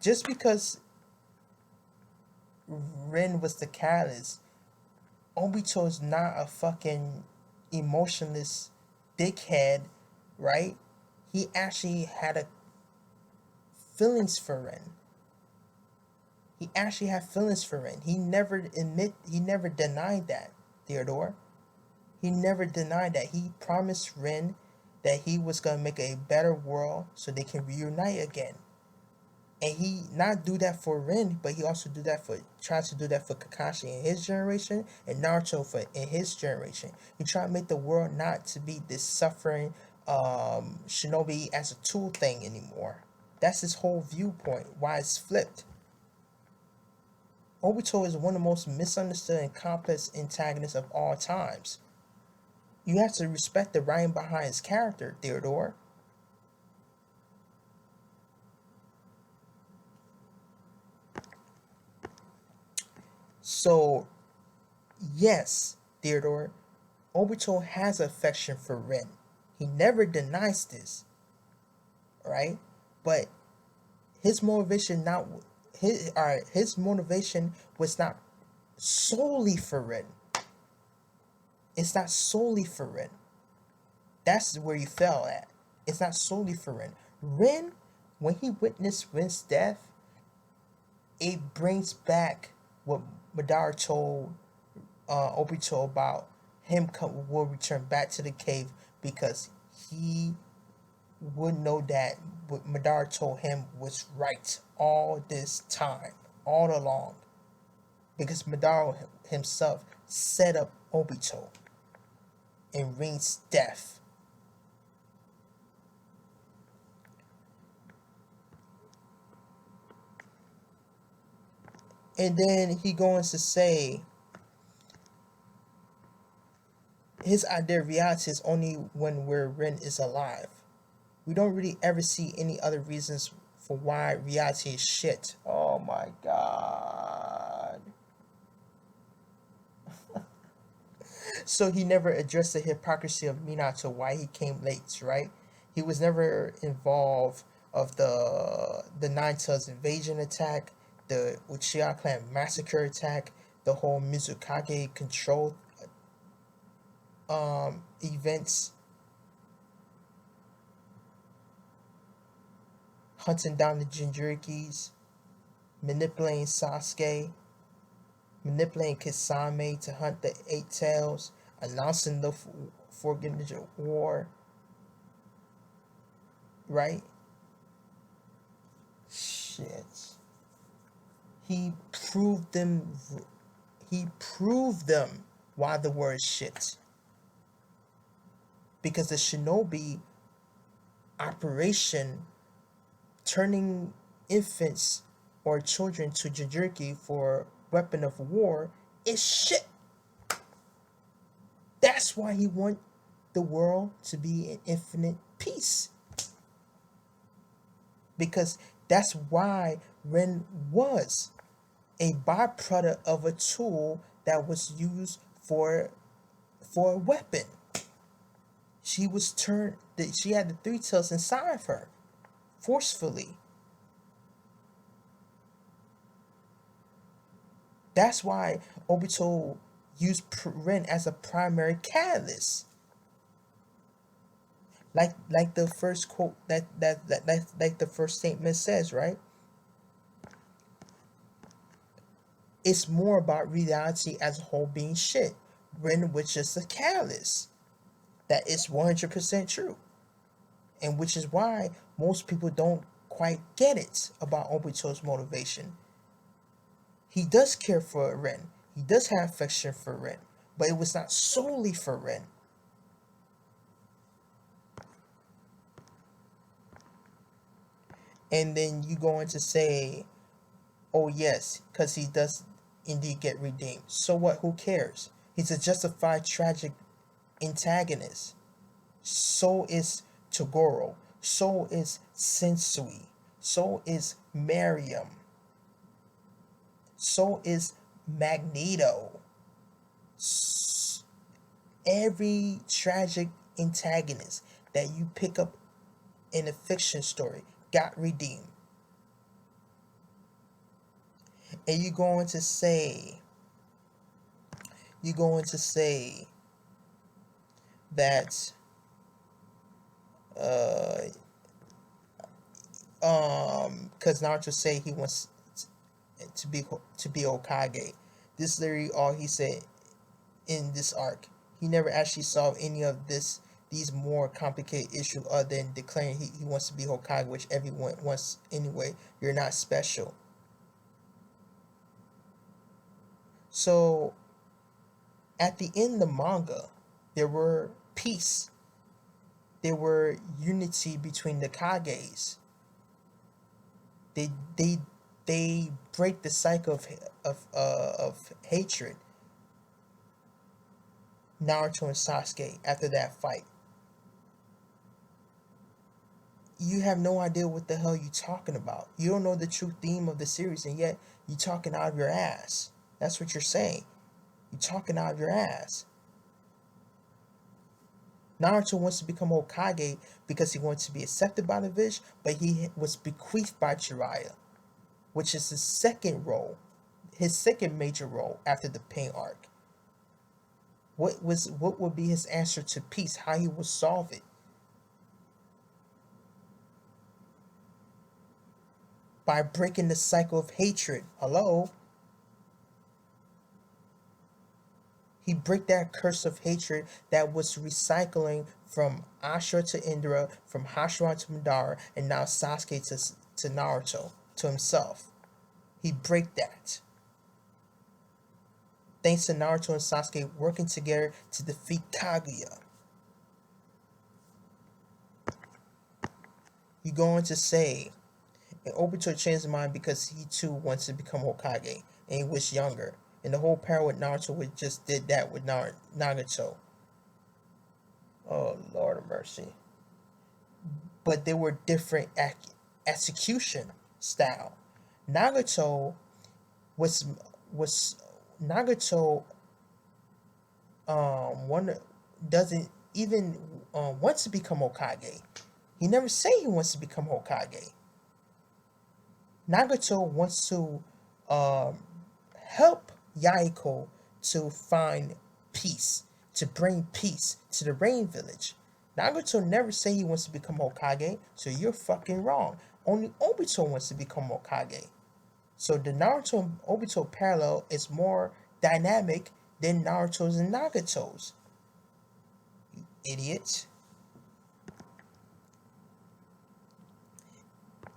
Just because Ren was the catalyst, Obito is not a fucking emotionless dickhead, right? He actually had a feelings for Ren. He actually had feelings for Ren. He never denied that, Theodore. He never denied that. He promised Ren that he was gonna make a better world so they can reunite again. And he not do that for Ren, but he also tries to do that for Kakashi in his generation and Naruto for in his generation. He tried to make the world not to be this suffering shinobi as a tool thing anymore. That's his whole viewpoint. Why it's flipped. Obito is one of the most misunderstood and complex antagonists of all times. You have to respect the writing behind his character, Theodore. So, yes, Theodore, Obito has affection for Ren. He never denies this, right? But his motivation not his motivation was not solely for Ren. It's not solely for Ren. That's where you fell at. It's not solely for Ren. Ren, when he witnessed Ren's death, it brings back what Madara told Obito about will return back to the cave because he would know that what Madara told him was right all this time, all along. Because Madara himself set up Obito in Rin's death. And then he goes to say his idea of reality is only when Rin is alive. We don't really ever see any other reasons for why reality is shit. Oh my god. So he never addressed the hypocrisy of Minato, why he came late, right? He was never involved of the Nine Tails invasion attack, the Uchiha clan massacre attack, the whole Mizukage control events, hunting down the Jinchurikis, manipulating Sasuke, manipulating Kisame to hunt the Eight Tails, announcing the Four Ninja War, right? Shit. He proved them. He proved them why the word shit. Because the shinobi operation, turning infants or children to Jinchuriki for weapon of war, is shit. That's why he want the world to be in infinite peace. Because that's why Ren was a byproduct of a tool that was used for a weapon. She had the three tails inside of her forcefully. That's why Obito used Ren as a primary catalyst. Like the first quote that like the first statement says, right? It's more about reality as a whole being shit. Ren was just a catalyst. That is 100% true. And which is why most people don't quite get it about Obito's motivation. He does care for Ren. He does have affection for Ren. But it was not solely for Ren. And then you go on to say, oh yes, because he does indeed get redeemed. So what? Who cares? He's a justified tragic antagonist. So is Toguro. So is Sensui. So is Mariam. So is Magneto. Every tragic antagonist that you pick up in a fiction story got redeemed. And you're going to say that uh because Naruto say he wants to be Hokage. This is literally all he said in this arc. He never actually solved any of these more complicated issues other than declaring he wants to be Hokage, which everyone wants anyway. You're not special. So at the end of the manga, there were peace. There were unity between the Kages. They they they break the cycle of hatred. Naruto and Sasuke after that fight. You have no idea what the hell you're talking about. You don't know the true theme of the series, and yet you're talking out of your ass. That's what you're saying. You're talking out of your ass. Naruto wants to become Hokage because he wants to be accepted by the village, but he was bequeathed by Jiraiya, which is his second major role after the Pain arc. What would be his answer to peace? How he would solve it? By breaking the cycle of hatred. Hello? He break that curse of hatred that was recycling from Ashura to Indra, from Hashira to Madara, and now Sasuke to Naruto, to himself. He break that. Thanks to Naruto and Sasuke working together to defeat Kaguya. You're going to say, and Obito changed his mind because he too wants to become Hokage, and he was younger. And the whole pair with Naruto would just did that with Nagato. Oh, Lord of mercy. But they were different execution style. Nagato was was Nagato one doesn't even want to become Hokage. He never say he wants to become Hokage. Nagato wants to um, help Yaiko to find peace, to bring peace to the Rain Village. Nagato never say he wants to become Hokage, so you're fucking wrong. Only Obito wants to become Hokage. So the Naruto and Obito parallel is more dynamic than Naruto's and Nagato's. You idiots.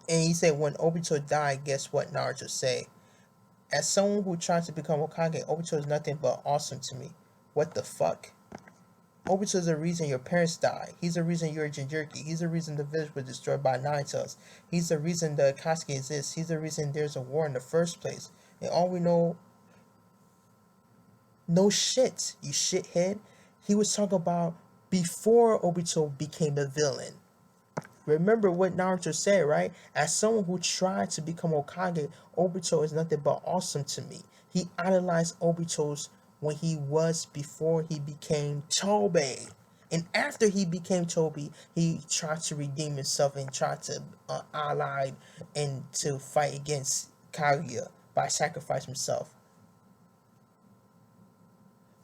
And he said when Obito died, guess what Naruto said? As someone who tries to become Hokage, Obito is nothing but awesome to me. What the fuck? Obito is the reason your parents died. He's the reason you're a Jinchuriki. He's the reason the village was destroyed by Nine Tails. He's the reason the Akatsuki exists. He's the reason there's a war in the first place. And all we know, no shit, you shithead. He was talking about before Obito became a villain. Remember what Naruto said, right? As someone who tried to become Hokage, Obito is nothing but awesome to me. He idolized Obito's when he was before he became Toby. And after he became Toby, he tried to redeem himself and tried to ally and to fight against Kaguya by sacrificing himself.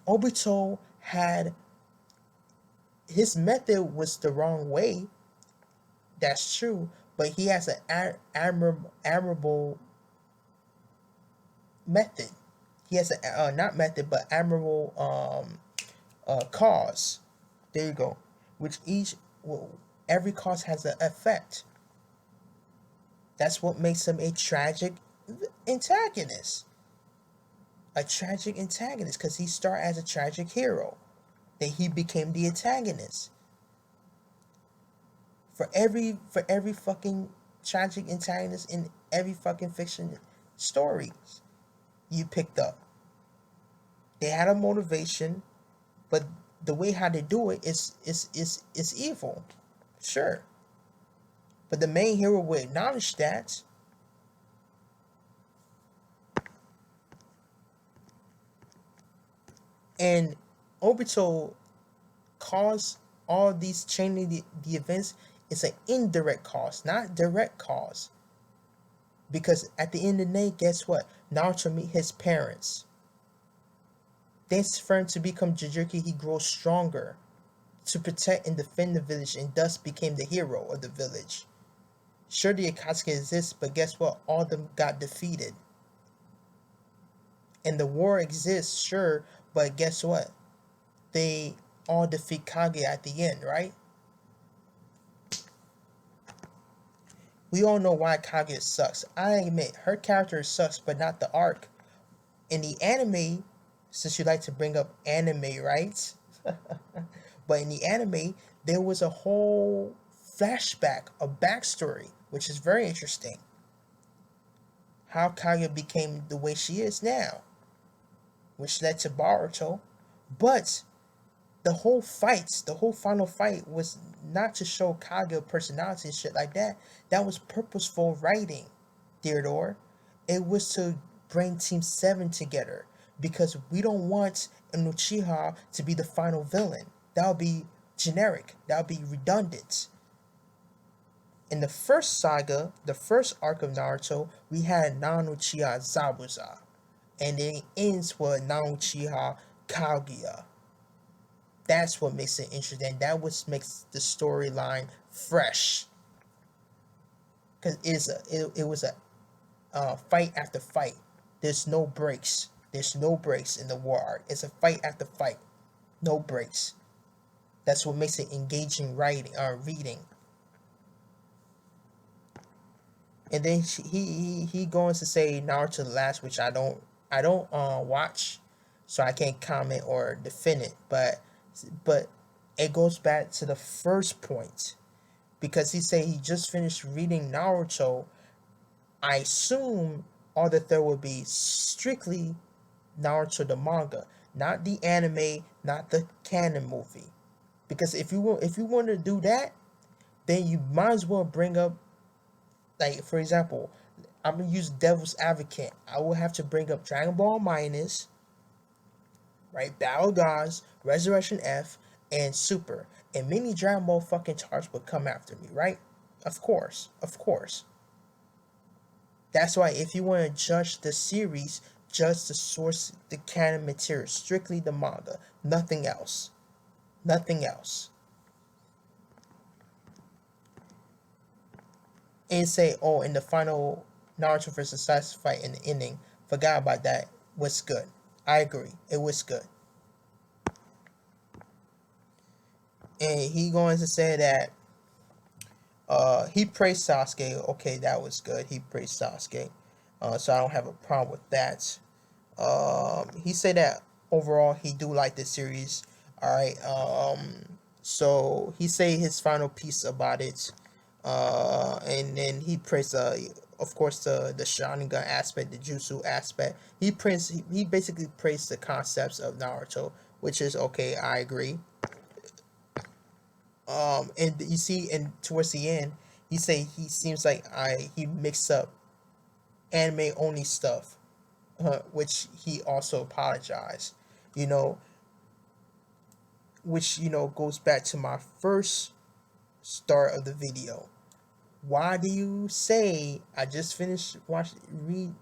Obito had his method was the wrong way. That's true, but he has an admirable method. He has a not method, but admirable cause. There you go. Which every cause has an effect. That's what makes him a tragic antagonist. A tragic antagonist, because he started as a tragic hero. Then he became the antagonist. For every fucking tragic antagonist in every fucking fiction stories you picked up. They had a motivation, but the way how they do it is evil. Sure. But the main hero will acknowledge that. And Obito caused all these chaining the events. It's an indirect cause, not direct cause. Because at the end of the day, guess what? Naruto meet his parents. Thanks for him to become Jinchuriki, he grows stronger to protect and defend the village and thus became the hero of the village. Sure, the Akatsuki exists, but guess what? All of them got defeated. And the war exists, sure, but guess what? They all defeat Kage at the end, right? We all know why Kage sucks. I admit, her character sucks, but not the arc. In the anime, since you like to bring up anime, right? But in the anime, there was a whole flashback, a backstory, which is very interesting. How Kage became the way she is now, which led to Boruto. But the whole final fight was not to show Kage personality and shit like that. That was purposeful writing, Theodor. It was to bring Team 7 together because we don't want an Uchiha to be the final villain. That would be generic. That would be redundant. In the first saga, the first arc of Naruto, we had non-Uchiha Zabuza. And it ends with non-Uchiha Kaguya. That's what makes it interesting. That what makes the storyline fresh. Because it was a fight after fight. There's no breaks. There's no breaks in the war arc. It's a fight after fight. No breaks. That's what makes it engaging reading. And then he goes to say Naruto the Last, which I don't watch, so I can't comment or defend it. But it goes back to the first point because he said he just finished reading Naruto. I assume all that there will be strictly Naruto the manga, not the anime, not the canon movie. Because if you want to do that, then you might as well bring up, like, for example, I'm gonna use Devil's Advocate. I will have to bring up Dragon Ball Minus, right? Battle Gods, Resurrection F, and Super. And many Dragon Ball fucking charts would come after me, right? Of course. That's why if you want to judge the series, judge the source, the canon material, strictly the manga, nothing else. Nothing else. And say, oh, in the final Naruto versus Sasuke fight in the ending, forgot about that, was good. I agree, it was good. And he going to say that he praised Sasuke. Okay, that was good. He praised Sasuke. So I don't have a problem with that. He said that overall he do like this series. Alright. So he say his final piece about it. And then he praised of course the Sharingan aspect, the Jutsu aspect. He basically praised the concepts of Naruto, which is okay, I agree. And you see, and towards the end, he say he seems like he mixed up anime only stuff, which he also apologized. You know, which goes back to my first start of the video. Why do you say I just finished the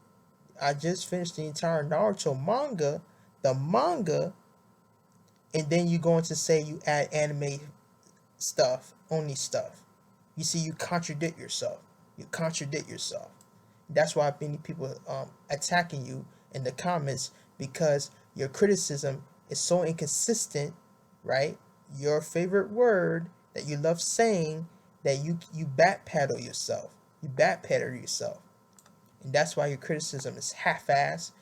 entire Naruto manga, the manga, and then you going to say you add anime only stuff? You see, you contradict yourself. That's why many people attacking you in the comments, because your criticism is so inconsistent, right? Your favorite word that you love saying, that you backpedal yourself. And that's why your criticism is half-assed,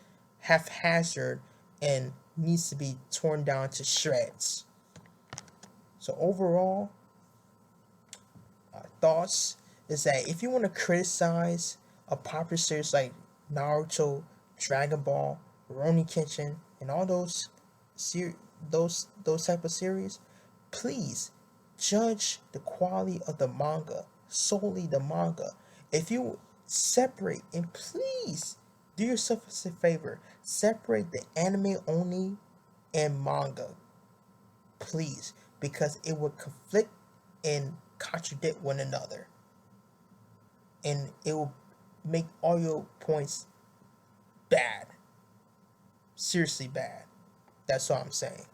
haphazard, and needs to be torn down to shreds. So overall, thoughts is that if you want to criticize a popular series like Naruto, Dragon Ball, Rurouni Kenshin, and all those type of series, please judge the quality of the manga, solely the manga. If you separate, and please do yourself a favor, separate the anime only and manga, please, because it will conflict and contradict one another, and it will make all your points bad. Seriously bad. That's all I'm saying.